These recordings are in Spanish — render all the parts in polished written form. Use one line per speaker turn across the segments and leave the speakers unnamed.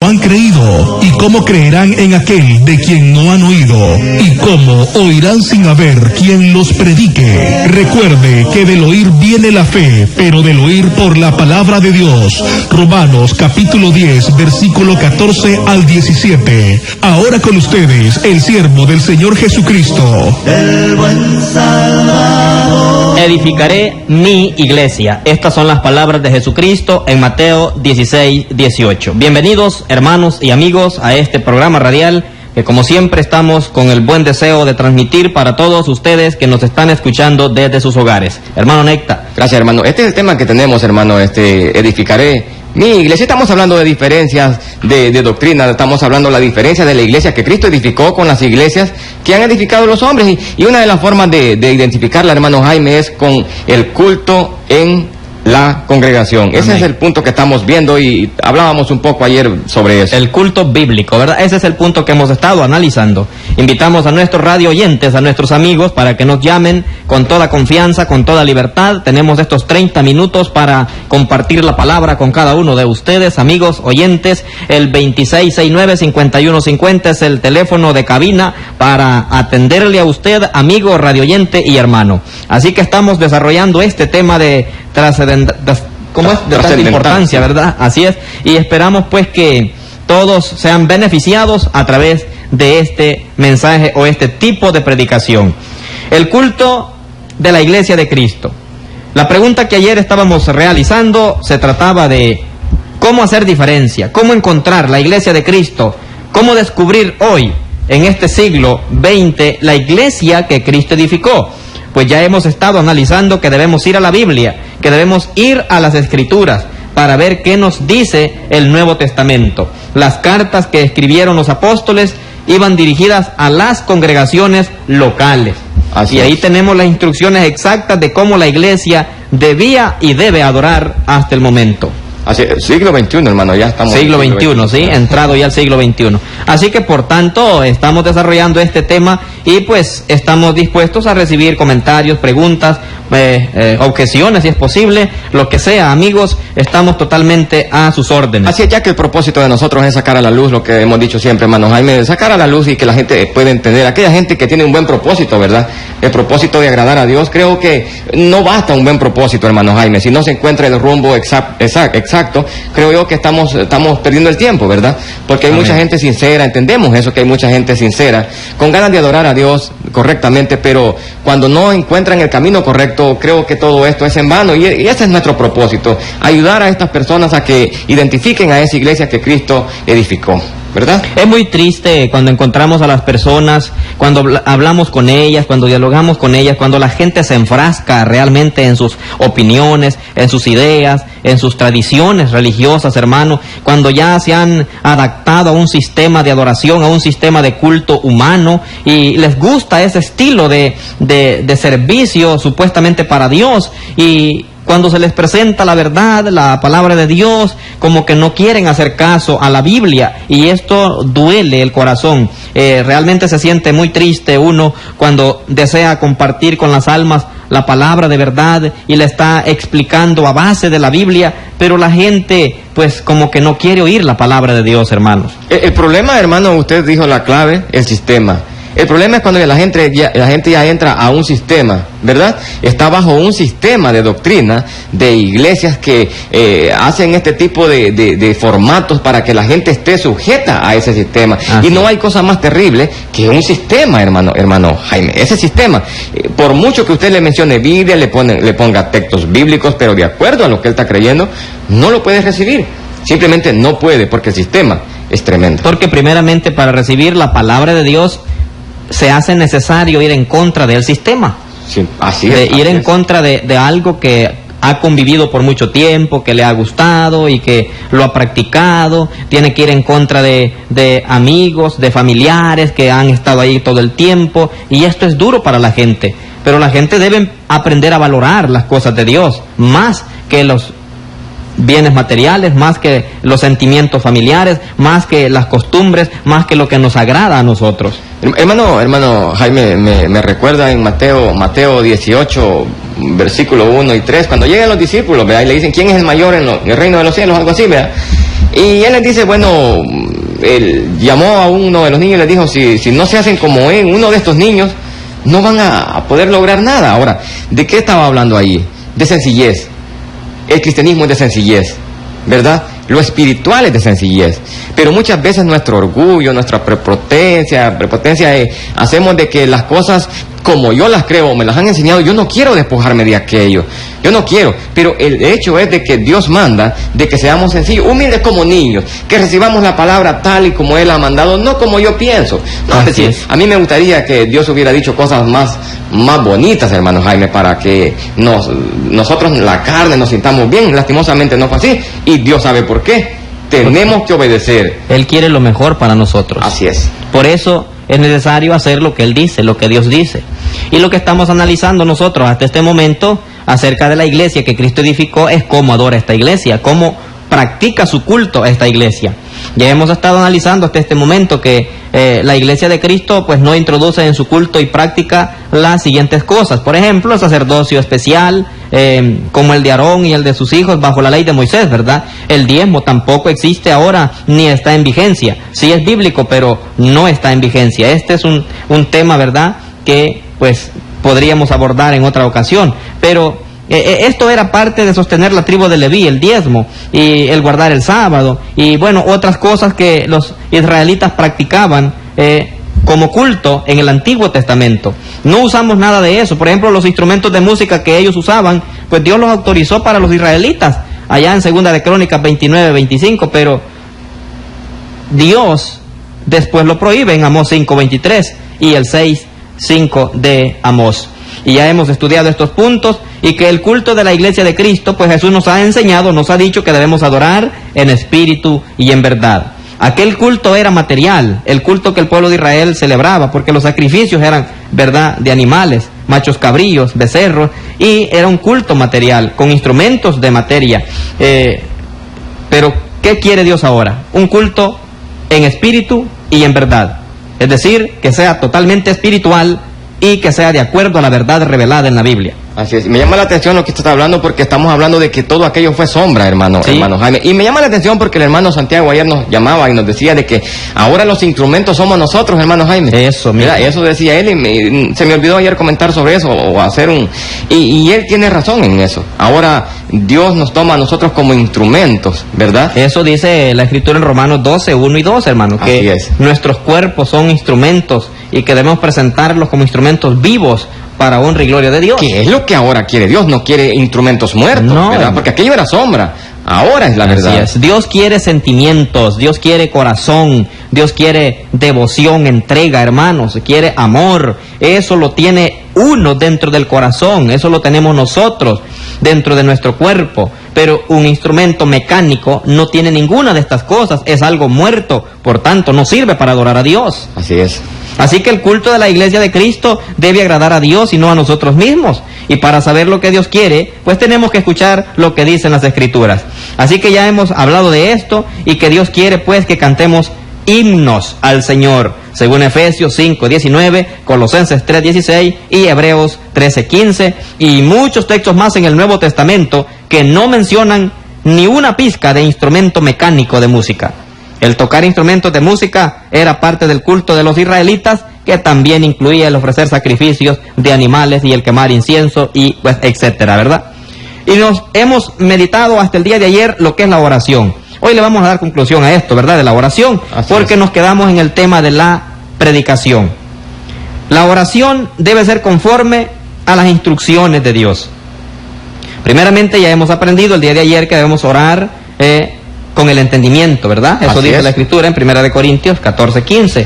han creído? ¿Y cómo creerán en aquel de quien no han oído? ¿Y cómo oirán sin haber quien los predique? Recuerde que del oír viene la fe, pero del oír por la palabra de Dios. Romanos capítulo 10, versículo 14 al 17. Ahora con ustedes, el siervo del Señor Jesucristo.
El buen Salvador.
Edificaré mi iglesia. Estas son las palabras de Jesucristo en Mateo 16, 18. Bienvenidos, hermanos y amigos, a este programa radial que, como siempre, estamos con el buen deseo de transmitir para todos ustedes que nos están escuchando desde sus hogares. Hermano Necta.
Gracias, hermano. Este es el tema que tenemos, hermano, edificaré mi iglesia. Estamos hablando de diferencias de doctrina, estamos hablando de la diferencia de la iglesia que Cristo edificó con las iglesias que han edificado los hombres. Y una de las formas de identificarla, hermano Jaime, es con el culto en la congregación. Ese es el punto que estamos viendo y hablábamos un poco ayer sobre eso.
El culto bíblico, ¿verdad? Ese es el punto que hemos estado analizando. Invitamos a nuestros radio oyentes, a nuestros amigos, para que nos llamen con toda confianza, con toda libertad. Tenemos estos 30 minutos para compartir la palabra con cada uno de ustedes, amigos oyentes. El 2669-5150 es el teléfono de cabina para atenderle a usted, amigo, radio oyente y hermano. Así que estamos desarrollando este tema de ¿cómo es? De tanta importancia, ¿verdad? Así es. Y esperamos pues que todos sean beneficiados a través de este mensaje o este tipo de predicación. El culto de la Iglesia de Cristo. La pregunta que ayer estábamos realizando se trataba de cómo hacer diferencia, cómo encontrar la Iglesia de Cristo, cómo descubrir hoy, en este siglo XX, la Iglesia que Cristo edificó. Pues ya hemos estado analizando que debemos ir a la Biblia, que debemos ir a las Escrituras para ver qué nos dice el Nuevo Testamento. Las cartas que escribieron los apóstoles iban dirigidas a las congregaciones locales. Y ahí tenemos las instrucciones exactas de cómo la iglesia debía y debe adorar hasta el momento.
Así, siglo XXI, hermano, ya estamos...
Siglo XXI, sí, entrado ya al siglo XXI. Así que, por tanto, estamos desarrollando este tema y, pues, estamos dispuestos a recibir comentarios, preguntas, objeciones, si es posible, lo que sea, amigos, estamos totalmente a sus órdenes.
Así es, ya que el propósito de nosotros es sacar a la luz lo que hemos dicho siempre, hermano Jaime, sacar a la luz y que la gente pueda entender, aquella gente que tiene un buen propósito, ¿verdad? El propósito de agradar a Dios, creo que no basta un buen propósito, hermano Jaime, si no se encuentra el rumbo exacto, creo yo que estamos perdiendo el tiempo, ¿verdad? Porque hay mucha gente sincera, entendemos eso, que hay mucha gente sincera, con ganas de adorar a Dios correctamente, pero cuando no encuentran el camino correcto, creo que todo esto es en vano, y ese es nuestro propósito, ayudar a estas personas a que identifiquen a esa iglesia que Cristo edificó, ¿verdad?
Es muy triste cuando encontramos a las personas, cuando hablamos con ellas, cuando dialogamos con ellas, cuando la gente se enfrasca realmente en sus opiniones, en sus ideas, en sus tradiciones religiosas, hermano, cuando ya se han adaptado a un sistema de adoración, a un sistema de culto humano, y les gusta ese estilo de servicio supuestamente para Dios, y cuando se les presenta la verdad, la palabra de Dios, como que no quieren hacer caso a la Biblia, y esto duele el corazón. Realmente se siente muy triste uno cuando desea compartir con las almas la palabra de verdad y le está explicando a base de la Biblia, pero la gente pues como que no quiere oír la palabra de Dios, hermanos.
El problema, hermano, usted dijo la clave, el sistema. El problema es cuando la gente ya entra a un sistema, ¿verdad? Está bajo un sistema de doctrina de iglesias que hacen este tipo de formatos para que la gente esté sujeta a ese sistema. Y no hay cosa más terrible que un sistema, hermano Jaime. Ese sistema, por mucho que usted le mencione Biblia, le ponga textos bíblicos, pero de acuerdo a lo que él está creyendo, no lo puede recibir. Simplemente no puede, porque el sistema es tremendo.
Porque primeramente, para recibir la palabra de Dios, se hace necesario ir en contra del sistema.
Sí, así es.
Ir en contra de algo que ha convivido por mucho tiempo, que le ha gustado y que lo ha practicado. Tiene que ir en contra de amigos, de familiares que han estado ahí todo el tiempo. Y esto es duro para la gente. Pero la gente debe aprender a valorar las cosas de Dios, más que los bienes materiales, más que los sentimientos familiares, más que las costumbres, más que lo que nos agrada a nosotros.
Hermano Jaime, me recuerda en Mateo 18, versículo 1 y 3, cuando llegan los discípulos, ¿verdad? Y le dicen, ¿quién es el mayor en el reino de los cielos? Algo así, ¿verdad? Y él les dice, bueno, él llamó a uno de los niños y le dijo, si no se hacen como uno de estos niños, no van a poder lograr nada. Ahora, ¿de qué estaba hablando ahí? De sencillez. El cristianismo es de sencillez, ¿verdad? Lo espiritual es de sencillez. Pero muchas veces nuestro orgullo, nuestra prepotencia, hacemos de que las cosas como yo las creo, me las han enseñado, yo no quiero despojarme de aquello. Yo no quiero. Pero el hecho es de que Dios manda de que seamos sencillos, humildes como niños, que recibamos la palabra tal y como Él ha mandado, no como yo pienso. No, es decir, a mí me gustaría que Dios hubiera dicho cosas más bonitas, hermano Jaime, para que nosotros, la carne, nos sintamos bien. Lastimosamente no fue así, y Dios sabe por qué. Tenemos que obedecer.
Él quiere lo mejor para nosotros.
Así es.
Por eso es necesario hacer lo que Él dice, lo que Dios dice. Y lo que estamos analizando nosotros hasta este momento acerca de la iglesia que Cristo edificó es cómo adora esta iglesia, cómo practica su culto esta iglesia. Ya hemos estado analizando hasta este momento que la iglesia de Cristo pues no introduce en su culto y práctica las siguientes cosas. Por ejemplo, el sacerdocio especial, como el de Aarón y el de sus hijos bajo la ley de Moisés, ¿verdad? El diezmo tampoco existe ahora ni está en vigencia. Sí es bíblico, pero no está en vigencia. Este es un tema, ¿verdad?, que pues podríamos abordar en otra ocasión. Pero esto era parte de sostener la tribu de Leví, el diezmo, y el guardar el sábado, y bueno, otras cosas que los israelitas practicaban como culto en el Antiguo Testamento. No usamos nada de eso. Por ejemplo, los instrumentos de música que ellos usaban, pues Dios los autorizó para los israelitas, allá en Segunda de Crónicas 29-25, pero Dios después lo prohíbe en Amós 5:23 y el 6:5 de Amós. Y ya hemos estudiado estos puntos, y que el culto de la iglesia de Cristo, pues Jesús nos ha enseñado, nos ha dicho que debemos adorar en espíritu y en verdad. Aquel culto era material, el culto que el pueblo de Israel celebraba, porque los sacrificios eran, ¿verdad?, de animales, machos cabríos, becerros, y era un culto material, con instrumentos de materia. Pero, ¿qué quiere Dios ahora? Un culto en espíritu y en verdad. Es decir, que sea totalmente espiritual y que sea de acuerdo a la verdad revelada en la Biblia.
Así es. Me llama la atención lo que usted está hablando, porque estamos hablando de que todo aquello fue sombra, hermano Jaime. Y me llama la atención porque el hermano Santiago ayer nos llamaba y nos decía de que ahora los instrumentos somos nosotros, hermano Jaime.
Eso, mira,
eso decía él, y se me olvidó ayer comentar sobre eso, o hacer y él tiene razón en eso. Ahora Dios nos toma a nosotros como instrumentos, ¿verdad?
Eso dice la Escritura en Romanos 12:1 y 2, hermano, que nuestros cuerpos son instrumentos y que debemos presentarlos como instrumentos vivos para honra y gloria de Dios.
¿Qué es lo que ahora quiere Dios? No quiere instrumentos muertos, no, ¿verdad? Porque aquello era sombra, ahora es la verdad.
Así es. Dios quiere sentimientos, Dios quiere corazón, Dios quiere devoción, entrega, hermanos, quiere amor. Eso lo tiene uno dentro del corazón, eso lo tenemos nosotros dentro de nuestro cuerpo. Pero un instrumento mecánico no tiene ninguna de estas cosas, es algo muerto, por tanto no sirve para adorar a Dios.
Así es.
Así que el culto de la iglesia de Cristo debe agradar a Dios y no a nosotros mismos. Y para saber lo que Dios quiere, pues tenemos que escuchar lo que dicen las Escrituras. Así que ya hemos hablado de esto, y que Dios quiere pues que cantemos himnos al Señor, según Efesios 5:19, Colosenses 3:16 y Hebreos 13:15, y muchos textos más en el Nuevo Testamento que no mencionan ni una pizca de instrumento mecánico de música. El tocar instrumentos de música era parte del culto de los israelitas, que también incluía el ofrecer sacrificios de animales y el quemar incienso y pues etcétera, ¿verdad? Y nos hemos meditado hasta el día de ayer lo que es la oración. Hoy le vamos a dar conclusión a esto, ¿verdad?, de la oración, porque nos quedamos en el tema de la predicación. La oración debe ser conforme a las instrucciones de Dios. Primeramente, ya hemos aprendido el día de ayer que debemos orar con el entendimiento, ¿verdad? Eso dice la Escritura en 1 Corintios 14:15.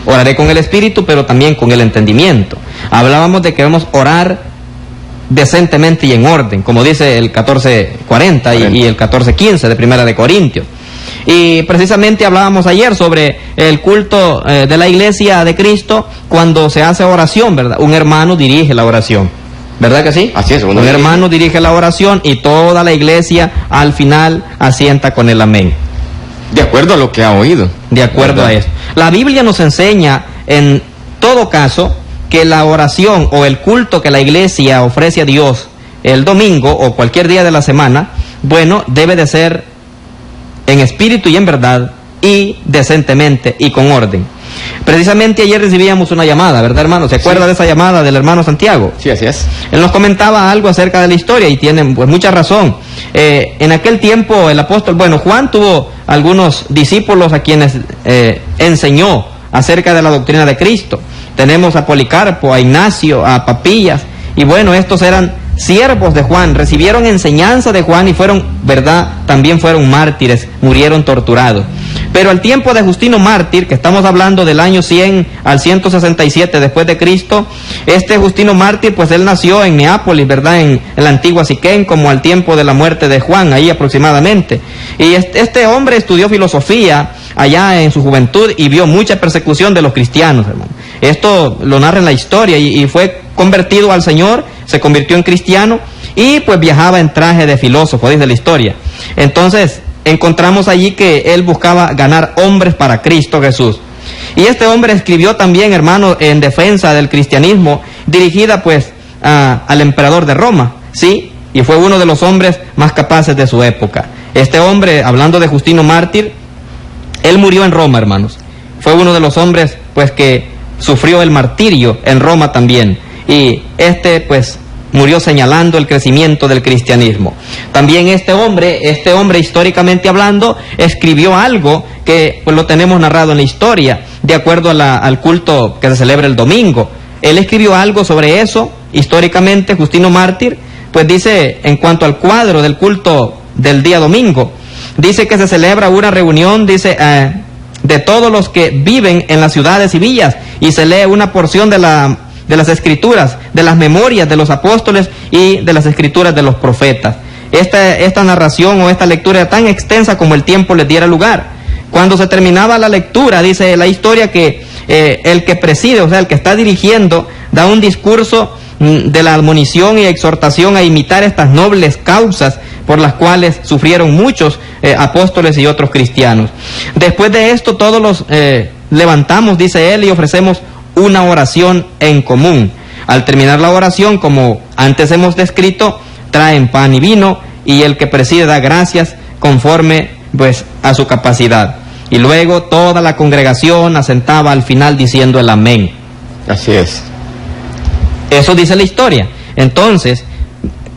Oraré con el espíritu, pero también con el entendimiento. Hablábamos de que debemos orar decentemente y en orden, como dice el 14:40 y el 14:15 de 1 Corintios. Y precisamente hablábamos ayer sobre el culto de la iglesia de Cristo cuando se hace oración, ¿verdad? Un hermano dirige la oración, ¿verdad que sí?
Así es.
Un hermano dirige la oración y toda la iglesia al final asienta con el amén.
De acuerdo a lo que ha oído.
De acuerdo, ¿verdad?, a esto. La Biblia nos enseña, en todo caso, que la oración o el culto que la iglesia ofrece a Dios el domingo o cualquier día de la semana, bueno, debe de ser en espíritu y en verdad, y decentemente y con orden. Precisamente ayer recibíamos una llamada, ¿verdad, hermano? ¿Se acuerda de esa llamada del hermano Santiago?
Sí, así es.
Él nos comentaba algo acerca de la historia y tiene pues mucha razón. En aquel tiempo el apóstol, Juan tuvo algunos discípulos a quienes enseñó acerca de la doctrina de Cristo. Tenemos a Policarpo, a Ignacio, a Papillas, y estos eran siervos de Juan, recibieron enseñanza de Juan y también fueron mártires, murieron torturados. Pero al tiempo de Justino Mártir, que estamos hablando del año 100 al 167 después de Cristo, este Justino Mártir, pues él nació en Neápolis, en la antigua Siquén, como al tiempo de la muerte de Juan, ahí aproximadamente. Y este hombre estudió filosofía allá en su juventud y vio mucha persecución de los cristianos, hermano. Esto lo narra en la historia y fue convertido al Señor, se convirtió en cristiano y pues viajaba en traje de filósofo, dice la historia. Entonces encontramos allí que él buscaba ganar hombres para Cristo Jesús. Y este hombre escribió también, hermano, en defensa del cristianismo, dirigida pues al emperador de Roma, ¿sí? Y fue uno de los hombres más capaces de su época. Este hombre, hablando de Justino Mártir, él murió en Roma, hermanos. Fue uno de los hombres pues que sufrió el martirio en Roma también. Y pues murió señalando el crecimiento del cristianismo. También este hombre históricamente hablando, escribió algo que pues lo tenemos narrado en la historia, de acuerdo al culto que se celebra el domingo. Él escribió algo sobre eso, históricamente, Justino Mártir, pues dice, en cuanto al cuadro del culto del día domingo, dice que se celebra una reunión, dice, de todos los que viven en las ciudades y villas, y se lee una porción de las escrituras, de las memorias de los apóstoles y de las escrituras de los profetas. Esta narración o esta lectura era tan extensa como el tiempo les diera lugar. Cuando se terminaba la lectura, dice la historia que el que preside, o sea, el que está dirigiendo, da un discurso de la admonición y exhortación a imitar estas nobles causas por las cuales sufrieron muchos apóstoles y otros cristianos. Después de esto, todos los levantamos, dice él, y ofrecemos una oración en común. Al terminar la oración, como antes hemos descrito, traen pan y vino y el que preside da gracias conforme pues a su capacidad. Y luego toda la congregación asentaba al final diciendo el amén.
Así es.
Eso dice la historia. Entonces,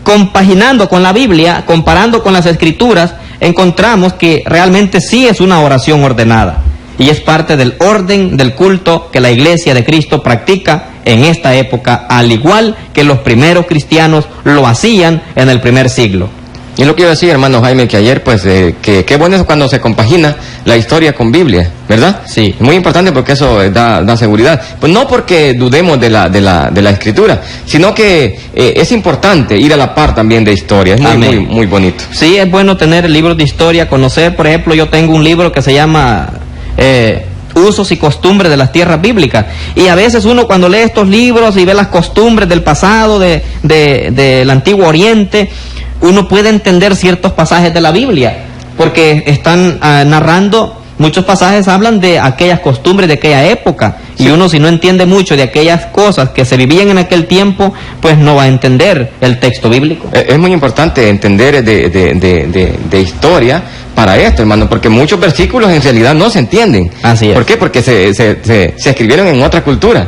compaginando con la Biblia, comparando con las Escrituras, encontramos que realmente sí es una oración ordenada. Y es parte del orden del culto que la Iglesia de Cristo practica en esta época, al igual que los primeros cristianos lo hacían en el primer siglo.
Y es lo que iba a decir, hermano Jaime, que ayer, pues, que qué bueno es cuando se compagina la historia con Biblia, ¿verdad?
Sí.
Muy importante porque eso da seguridad. Pues no porque dudemos de la Escritura, sino que es importante ir a la par también de historia. Es muy bonito.
Sí, es bueno tener libros de historia, conocer, por ejemplo, yo tengo un libro que se llama Usos y costumbres de las tierras bíblicas, y a veces uno cuando lee estos libros y ve las costumbres del pasado del Antiguo Oriente, uno puede entender ciertos pasajes de la Biblia, porque están narrando, muchos pasajes hablan de aquellas costumbres de aquella época, sí. Y uno si no entiende mucho de aquellas cosas que se vivían en aquel tiempo, pues no va a entender el texto bíblico.
Es muy importante entender de historia para esto, hermano, porque muchos versículos en realidad no se entienden.
Así es.
¿Por qué? Porque se escribieron en otra cultura,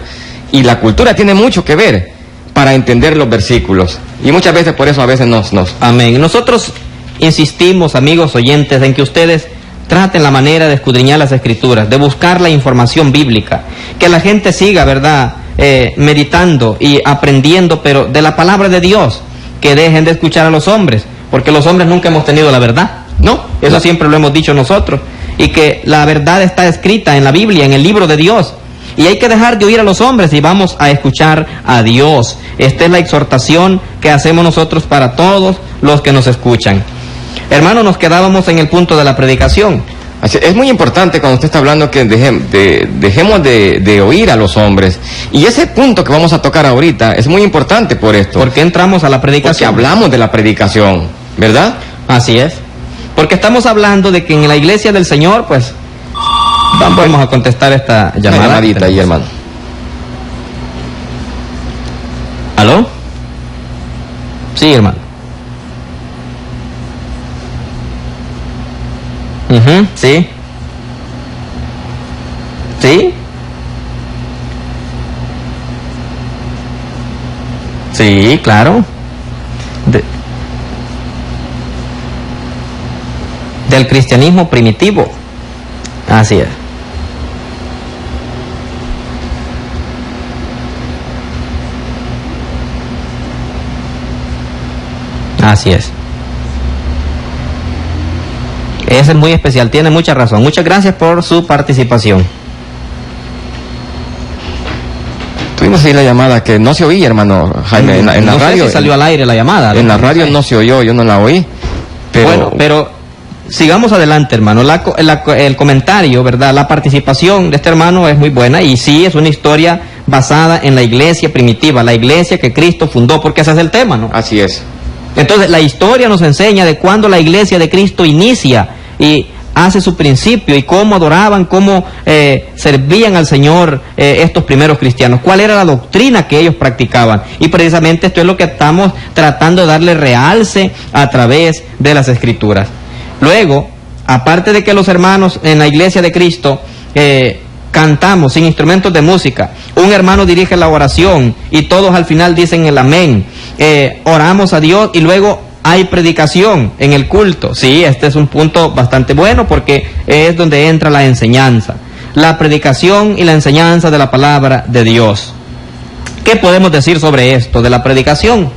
y la cultura tiene mucho que ver para entender los versículos, y muchas veces por eso a veces nos...
Amén. Nosotros insistimos, amigos oyentes, en que ustedes traten la manera de escudriñar las Escrituras, de buscar la información bíblica, que la gente siga, ¿verdad?, meditando y aprendiendo, pero de la palabra de Dios, que dejen de escuchar a los hombres, porque los hombres nunca hemos tenido la verdad. No, eso siempre lo hemos dicho nosotros, y que la verdad está escrita en la Biblia, en el libro de Dios, y hay que dejar de oír a los hombres y vamos a escuchar a Dios. Esta es la exhortación que hacemos nosotros para todos los que nos escuchan. Hermano, nos quedábamos en el punto de la predicación.
Es muy importante cuando usted está hablando que dejemos de oír a los hombres, y ese punto que vamos a tocar ahorita es muy importante por esto.
¿Por qué entramos a la predicación?
Porque hablamos de la predicación, ¿verdad?
Así es. Porque estamos hablando de que en la iglesia del Señor, pues, vamos a contestar esta llamada.
Una llamadita ahí, hermano.
¿Aló? Sí, hermano. Sí. ¿Sí? Sí, claro. Del cristianismo primitivo. Así es. Así es. Ese es muy especial, tiene mucha razón. Muchas gracias por su participación.
Tuvimos ahí la llamada que no se oía, hermano Jaime, en la
no
radio.
Sé si salió al aire la llamada.
En la radio no se oyó, yo no la oí. Pero...
Bueno, pero sigamos adelante, hermano. El comentario, ¿verdad? La participación de este hermano es muy buena y sí, es una historia basada en la iglesia primitiva, la iglesia que Cristo fundó, porque ese es el tema, ¿no?
Así es.
Entonces, la historia nos enseña de cuándo la iglesia de Cristo inicia y hace su principio y cómo adoraban, cómo servían al Señor estos primeros cristianos, cuál era la doctrina que ellos practicaban. Y precisamente esto es lo que estamos tratando de darle realce a través de las Escrituras. Luego, aparte de que los hermanos en la iglesia de Cristo cantamos sin instrumentos de música, un hermano dirige la oración y todos al final dicen el amén, oramos a Dios y luego hay predicación en el culto. Sí, este es un punto bastante bueno porque es donde entra la enseñanza, la predicación y la enseñanza de la palabra de Dios. ¿Qué podemos decir sobre esto de la predicación?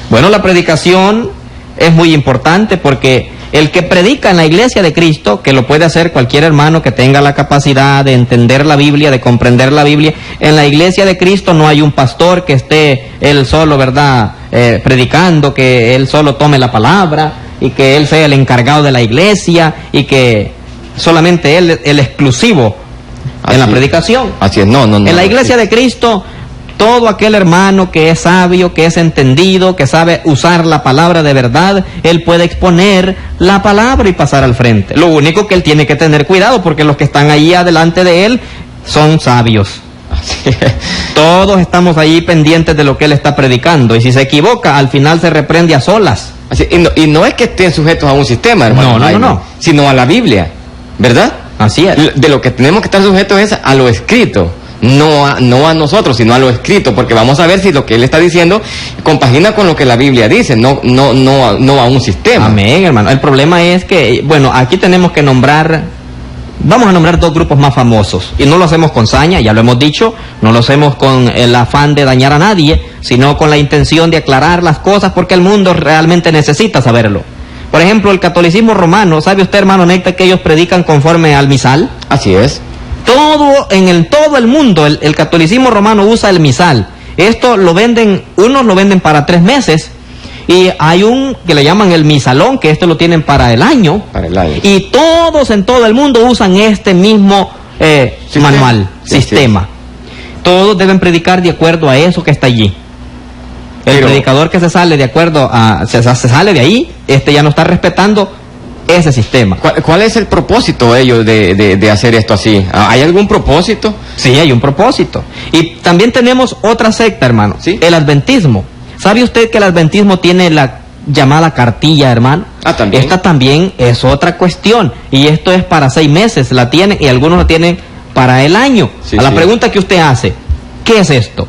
Bueno, la predicación es muy importante porque el que predica en la iglesia de Cristo, que lo puede hacer cualquier hermano que tenga la capacidad de entender la Biblia, de comprender la Biblia, en la iglesia de Cristo no hay un pastor que esté él solo, ¿verdad?, predicando, que él solo tome la palabra y que él sea el encargado de la iglesia y que solamente él el exclusivo en la predicación.
Así es, no.
En la iglesia de Cristo, todo aquel hermano que es sabio, que es entendido, que sabe usar la palabra de verdad, él puede exponer la palabra y pasar al frente. Lo único que él tiene que tener cuidado, porque los que están ahí adelante de él son sabios.
Así es.
Todos estamos ahí pendientes de lo que él está predicando, y si se equivoca, al final se reprende a solas.
Así, y no es que estén sujetos a un sistema, hermano,
no.
Sino a la Biblia, ¿verdad?
Así es.
De lo que tenemos que estar sujetos es a lo escrito. No a nosotros, sino a lo escrito, porque vamos a ver si lo que él está diciendo compagina con lo que la Biblia dice, no a un sistema.
Amén, hermano. El problema es que, bueno, aquí tenemos que vamos a nombrar dos grupos más famosos, y no lo hacemos con saña, ya lo hemos dicho, no lo hacemos con el afán de dañar a nadie, sino con la intención de aclarar las cosas, porque el mundo realmente necesita saberlo. Por ejemplo, el catolicismo romano, ¿sabe usted, hermano Néctar, que ellos predican conforme al misal?
Así es.
Todo el mundo, el catolicismo romano usa el misal. Esto lo venden, unos lo venden para 3 meses, y hay un que le llaman el misalón, que esto lo tienen para el año. Y todos en todo el mundo usan este mismo sistema. Todos deben predicar de acuerdo a eso que está allí. El predicador que se sale de acuerdo se sale de ahí, ya no está respetando ese sistema.
¿Cuál es el propósito de ellos de hacer esto así? ¿Hay algún propósito?
Sí, hay un propósito. Y también tenemos otra secta, hermano, ¿sí? El adventismo. ¿Sabe usted que el adventismo tiene la llamada cartilla, hermano?
También.
Esta también es otra cuestión. Y esto es para 6 meses, la tienen, y algunos la tienen para el año.
Sí,
la pregunta que usted hace, ¿qué es esto?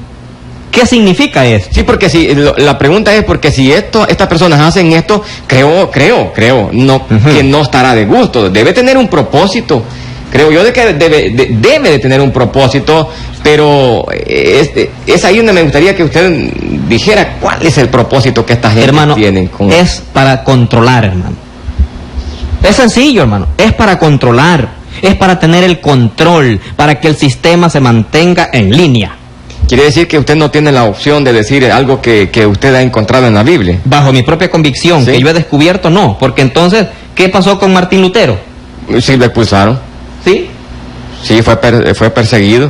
¿Qué significa esto?
Sí, porque la pregunta es porque si estas personas hacen esto, creo, que no estará de gusto. Debe tener un propósito. Creo yo de que debe de tener un propósito, pero es ahí donde me gustaría que usted dijera cuál es el propósito que esta gente tiene.
Es para controlar, hermano. Es sencillo, hermano. Es para controlar. Es para tener el control, para que el sistema se mantenga en línea.
Quiere decir que usted no tiene la opción de decir algo que usted ha encontrado en la Biblia.
Bajo mi propia convicción, ¿sí? Que yo he descubierto, no. Porque entonces, ¿qué pasó con Martín Lutero?
Sí, lo expulsaron.
¿Sí?
Sí, fue perseguido.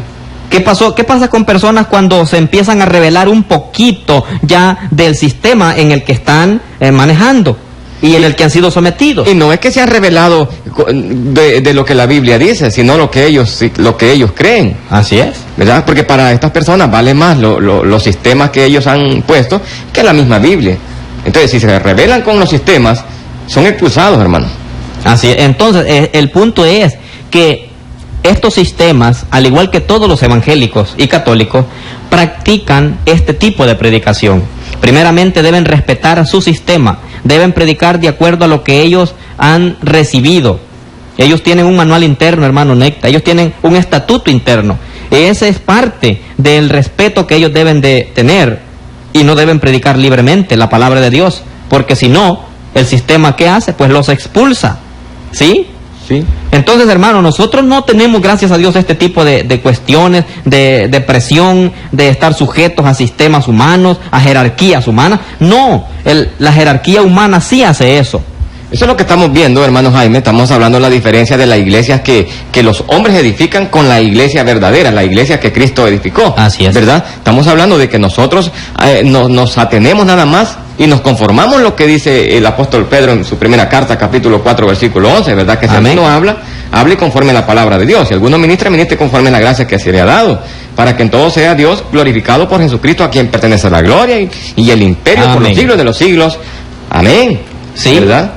¿Qué pasó? ¿Qué pasa con personas cuando se empiezan a revelar un poquito ya del sistema en el que están manejando y en el que han sido sometidos?
Y no es que se han revelado de lo que la Biblia dice, sino lo que ellos creen.
Así es.
¿Verdad? Porque para estas personas vale más los sistemas que ellos han puesto que la misma Biblia. Entonces, si se rebelan con los sistemas, son expulsados, hermano.
Así es. Entonces, el punto es que estos sistemas, al igual que todos los evangélicos y católicos, practican este tipo de predicación. Primeramente deben respetar su sistema, deben predicar de acuerdo a lo que ellos han recibido. Ellos tienen un manual interno, hermano Necta, ellos tienen un estatuto interno. Ese es parte del respeto que ellos deben de tener, y no deben predicar libremente la palabra de Dios, porque si no, el sistema que hace, pues los expulsa. ¿Sí?
Sí.
Entonces, hermano, nosotros no tenemos, gracias a Dios, este tipo de cuestiones, de presión, de estar sujetos a sistemas humanos, a jerarquías humanas. No, la jerarquía humana sí hace eso.
Eso es lo que estamos viendo, hermano Jaime. Estamos hablando de la diferencia de las iglesias que los hombres edifican con la iglesia verdadera, la iglesia que Cristo edificó.
Así es.
¿Verdad? Estamos hablando de que nosotros nos atenemos nada más y nos conformamos lo que dice el apóstol Pedro en su primera carta, capítulo 4, versículo 11, ¿verdad? Que si alguno hable conforme a la palabra de Dios. Si alguno ministre conforme a la gracia que se le ha dado, para que en todo sea Dios glorificado por Jesucristo, a quien pertenece la gloria y el imperio por los siglos de los siglos. Amén.
Sí.
¿Verdad?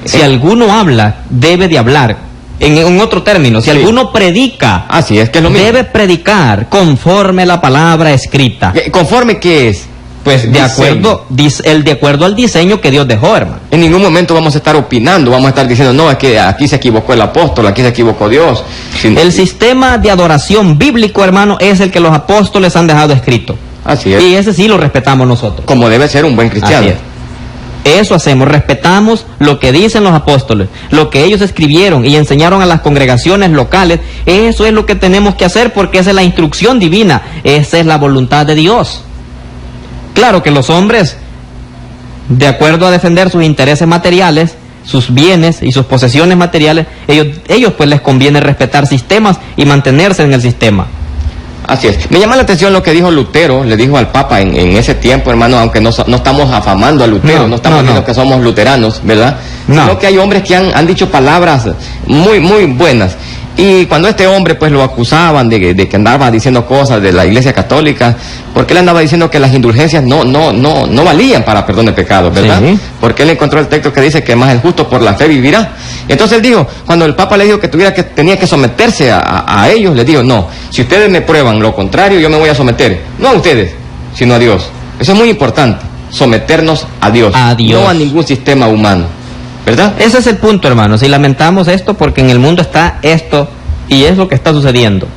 Si alguno habla, debe de hablar. En otro término, si alguno predica,
así es, que es lo mismo,
debe predicar conforme a la palabra escrita.
¿Conforme qué es?
Pues de acuerdo al diseño que Dios dejó, hermano.
En ningún momento vamos a estar opinando, vamos a estar diciendo, no, es que aquí se equivocó el apóstol, aquí se equivocó Dios.
El sistema de adoración bíblico, hermano, es el que los apóstoles han dejado escrito.
Así es.
Y ese sí lo respetamos nosotros.
Como debe ser un buen cristiano.
Así es. Eso hacemos, respetamos lo que dicen los apóstoles, lo que ellos escribieron y enseñaron a las congregaciones locales. Eso es lo que tenemos que hacer, porque esa es la instrucción divina, esa es la voluntad de Dios. Claro que los hombres, de acuerdo a defender sus intereses materiales, sus bienes y sus posesiones materiales, ellos pues les conviene respetar sistemas y mantenerse en el sistema.
Así es. Me llama la atención lo que dijo Lutero, le dijo al Papa en ese tiempo, hermano, aunque no estamos afamando a Lutero, no estamos diciendo que somos luteranos, ¿verdad? Sino que hay hombres que han dicho palabras muy, muy buenas. Y cuando este hombre pues lo acusaban de que andaba diciendo cosas de la Iglesia Católica, porque él andaba diciendo que las indulgencias no valían para perdón de pecados, ¿verdad? Sí. Porque él encontró el texto que dice que más el justo por la fe vivirá. Entonces él dijo, cuando el Papa le dijo que tenía que someterse a ellos, le dijo, no, si ustedes me prueban lo contrario, yo me voy a someter, no a ustedes, sino a Dios. Eso es muy importante, someternos a Dios, no a ningún sistema humano. ¿Verdad?
Ese es el punto, hermanos, y lamentamos esto porque en el mundo está esto y es lo que está sucediendo.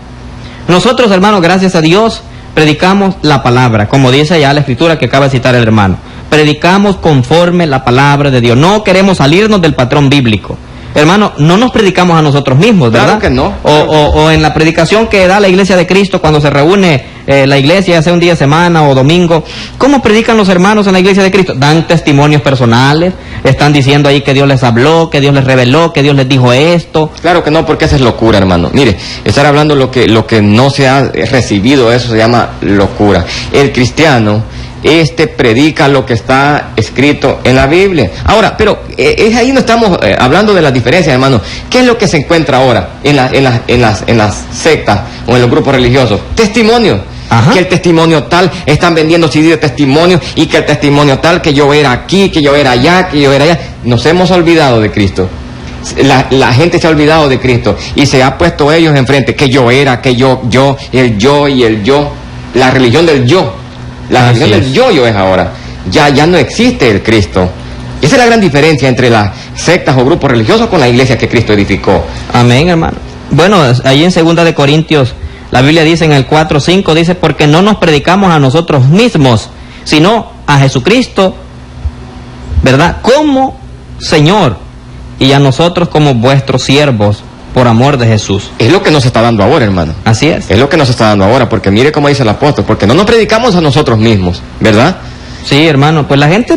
Nosotros, hermanos, gracias a Dios, predicamos la palabra, como dice ya la escritura que acaba de citar el hermano. Predicamos conforme la palabra de Dios. No queremos salirnos del patrón bíblico. Hermano, no nos predicamos a nosotros mismos, ¿verdad?
Claro que no.
O en la predicación que da la Iglesia de Cristo cuando se reúne la iglesia, ya sea un día de semana o domingo. ¿Cómo predican los hermanos en la Iglesia de Cristo? Dan testimonios personales, están diciendo ahí que Dios les habló, que Dios les reveló, que Dios les dijo esto.
Claro que no, porque esa es locura, hermano. Mire, estar hablando lo que no se ha recibido, eso se llama locura. El cristiano predica lo que está escrito en la Biblia. Ahora, pero ahí no estamos hablando de las diferencias, hermano. ¿Qué es lo que se encuentra ahora en las sectas o en los grupos religiosos? Testimonio. Ajá. Que el testimonio tal, están vendiendo CD de testimonio, y que el testimonio tal, que yo era aquí, que yo era allá, que yo era allá. Nos hemos olvidado de Cristo. La gente se ha olvidado de Cristo y se ha puesto ellos enfrente, que yo era, que yo, el yo y el yo. La religión del yo. La religión del yo es ahora. Ya no existe el Cristo. Esa es la gran diferencia entre las sectas o grupos religiosos con la iglesia que Cristo edificó.
Amén, hermano. Bueno, ahí en 2 de Corintios, la Biblia dice en el 4:5, dice, porque no nos predicamos a nosotros mismos, sino a Jesucristo, ¿verdad? Como Señor, y a nosotros como vuestros siervos, por amor de Jesús.
Es lo que nos está dando ahora, hermano.
Así es.
Es lo que nos está dando ahora, porque mire cómo dice el apóstol, porque no nos predicamos a nosotros mismos, ¿verdad?
Sí, hermano, pues la gente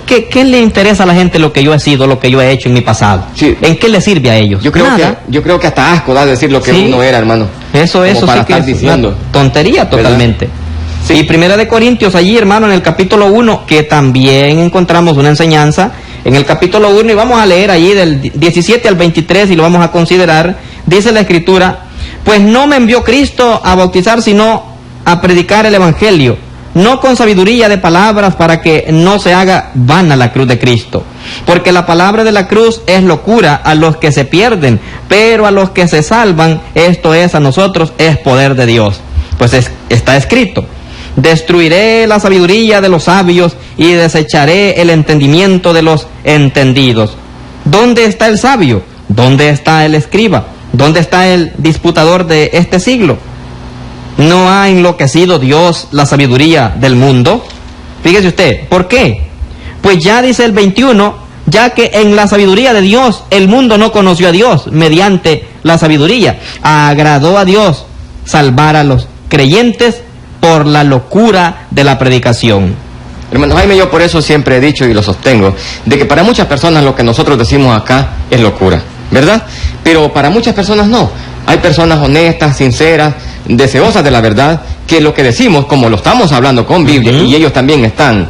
¿qué le interesa a la gente lo que yo he sido, lo que yo he hecho en mi pasado? Sí. ¿En qué le sirve a ellos?
Yo creo que hasta asco da decir lo que uno era, hermano.
Eso
para
sí que
estar diciendo.
Una tontería totalmente. Sí. Y 1 de Corintios, allí, hermano, en el capítulo 1, que también encontramos una enseñanza, en el capítulo 1, y vamos a leer allí del 17 al 23 y lo vamos a considerar, dice la Escritura, pues no me envió Cristo a bautizar, sino a predicar el Evangelio, no con sabiduría de palabras para que no se haga vana la cruz de Cristo. Porque la palabra de la cruz es locura a los que se pierden, pero a los que se salvan, esto es a nosotros, es poder de Dios. Pues está escrito: destruiré la sabiduría de los sabios y desecharé el entendimiento de los entendidos. ¿Dónde está el sabio? ¿Dónde está el escriba? ¿Dónde está el disputador de este siglo? ¿No ha enloquecido Dios la sabiduría del mundo? Fíjese usted, ¿por qué? Pues ya dice el 21, ya que en la sabiduría de Dios el mundo no conoció a Dios mediante la sabiduría. Agradó a Dios salvar a los creyentes por la locura de la predicación.
Hermano Jaime, yo por eso siempre he dicho y lo sostengo, de que para muchas personas lo que nosotros decimos acá es locura, ¿verdad? Pero para muchas personas no. Hay personas honestas, sinceras, deseosas de la verdad, que lo que decimos, como lo estamos hablando con Biblia, y ellos también están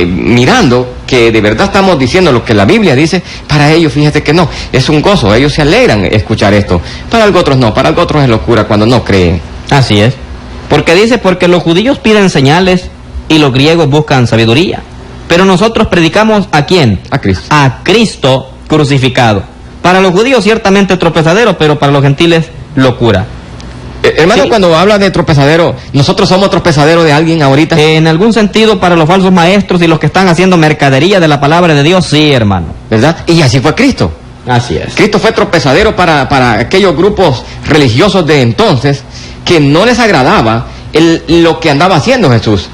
mirando que de verdad estamos diciendo lo que la Biblia dice, para ellos fíjate que no, es un gozo, ellos se alegran escuchar esto. Para algo otros no, para algo otros es locura cuando no creen.
Así es, porque dice, porque los judíos piden señales y los griegos buscan sabiduría, pero nosotros predicamos ¿a quién?
A Cristo.
A Cristo crucificado. Para los judíos ciertamente tropezadero, pero para los gentiles locura.
Hermano,
Sí.
cuando habla de tropezadero, ¿nosotros somos tropezadero de alguien ahorita?
En algún sentido, para los falsos maestros y los que están haciendo mercadería de la palabra de Dios, sí, hermano.
¿Verdad? Y así fue Cristo.
Así es.
Cristo fue tropezadero para aquellos grupos religiosos de entonces que no les agradaba lo que andaba haciendo Jesús.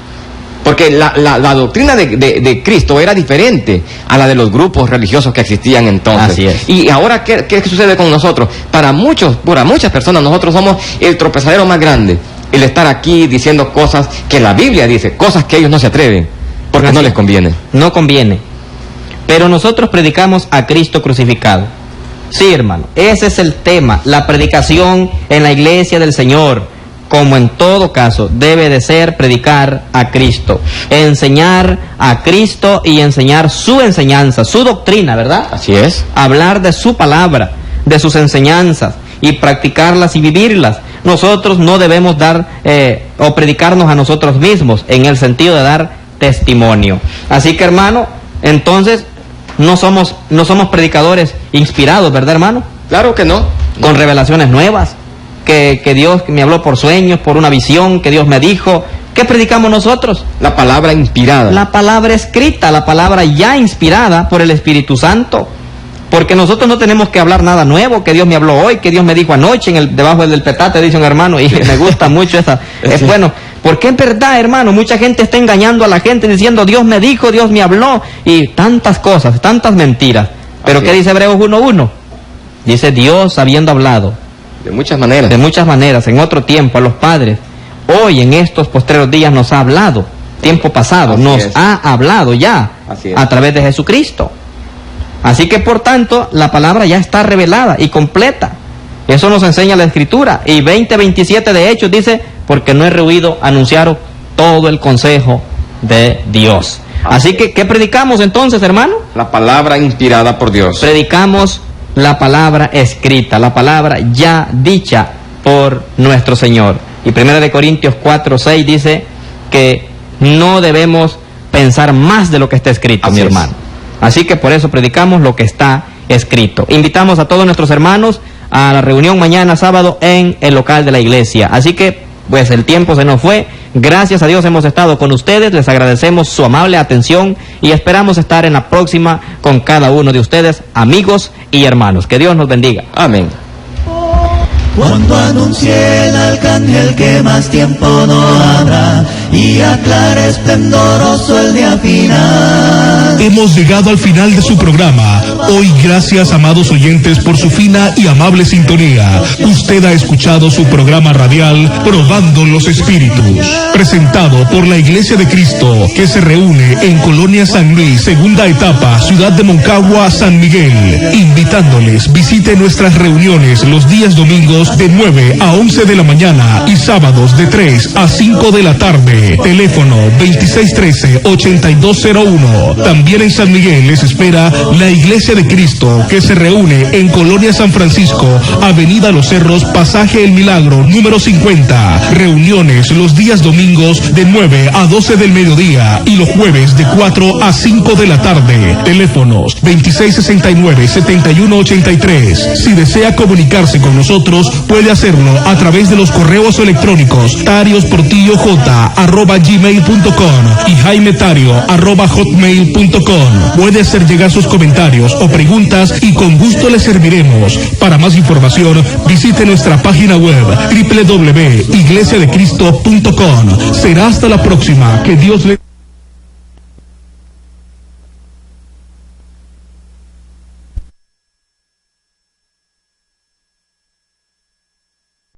Porque la doctrina de Cristo era diferente a la de los grupos religiosos que existían entonces.
Así es.
Y ahora, ¿qué sucede con nosotros? Para muchas personas, nosotros somos el tropezadero más grande. El estar aquí diciendo cosas que la Biblia dice, cosas que ellos no se atreven, porque no les conviene.
No conviene. Pero nosotros predicamos a Cristo crucificado. Sí, hermano, ese es el tema. La predicación en la iglesia del Señor, como en todo caso, debe de ser predicar a Cristo, enseñar a Cristo y enseñar su enseñanza, su doctrina, ¿verdad?
Así es.
Hablar de su palabra, de sus enseñanzas y practicarlas y vivirlas. Nosotros no debemos dar o predicarnos a nosotros mismos en el sentido de dar testimonio. Así que, hermano, entonces no somos predicadores inspirados, ¿verdad, hermano?
Claro que no.
Con revelaciones nuevas. Que Dios me habló por sueños, por una visión, que Dios me dijo. ¿Qué predicamos nosotros?
La palabra inspirada.
La palabra escrita, la palabra ya inspirada por el Espíritu Santo. Porque nosotros no tenemos que hablar nada nuevo, que Dios me habló hoy, que Dios me dijo anoche, debajo del petate, dice un hermano, y me gusta mucho esa. Es bueno, porque es verdad, hermano, mucha gente está engañando a la gente diciendo Dios me dijo, Dios me habló, y tantas cosas, tantas mentiras. Pero ¿qué dice Hebreos 1:1? Dice Dios habiendo hablado.
De muchas maneras.
De muchas maneras, en otro tiempo, a los padres. Hoy, en estos postreros días, nos ha hablado. Tiempo pasado, nos ha hablado ya. A través de Jesucristo. Así que, por tanto, la palabra ya está revelada y completa. Eso nos enseña la Escritura. Y 20:27 de Hechos dice, porque no he rehuido anunciaros todo el consejo de Dios. Así que, ¿qué predicamos entonces, hermano?
La palabra inspirada por Dios.
Predicamos la palabra escrita, la palabra ya dicha por nuestro Señor. Y 1 Corintios 4:6 dice que no debemos pensar más de lo que está escrito, mi hermano. Así que por eso predicamos lo que está escrito. Invitamos a todos nuestros hermanos a la reunión mañana sábado en el local de la iglesia. Así que, pues el tiempo se nos fue. Gracias a Dios hemos estado con ustedes, les agradecemos su amable atención y esperamos estar en la próxima con cada uno de ustedes, amigos y hermanos. Que Dios nos bendiga.
Amén.
Cuando anuncie el arcángel que más tiempo no habrá y aclare esplendoroso el día final.
Hemos llegado al final de su programa. Hoy, gracias, amados oyentes, por su fina y amable sintonía. Usted ha escuchado su programa radial Probando los Espíritus, presentado por la Iglesia de Cristo, que se reúne en Colonia San Luis, segunda etapa, Ciudad de Moncagua, San Miguel. Invitándoles, visite nuestras reuniones los días domingos de 9 a 11 de la mañana y sábados de 3 a 5 de la tarde. Guadalupe. Teléfono 2613-8201. También en San Miguel les espera la Iglesia de Cristo, que se reúne en Colonia San Francisco, Avenida Los Cerros, Pasaje El Milagro, número 50. Reuniones los días domingos de 9 a 12 del mediodía y los jueves de 4 a 5 de la tarde. Teléfonos 2669-7183. Si desea comunicarse con nosotros, puede hacerlo a través de los correos electrónicos tariosportillo@gmail.com y jaimetario@hotmail.com. Puede hacer llegar sus comentarios o preguntas y con gusto le serviremos. Para más información, visite nuestra página web www.iglesiadecristo.com. Será hasta la próxima. Que Dios le...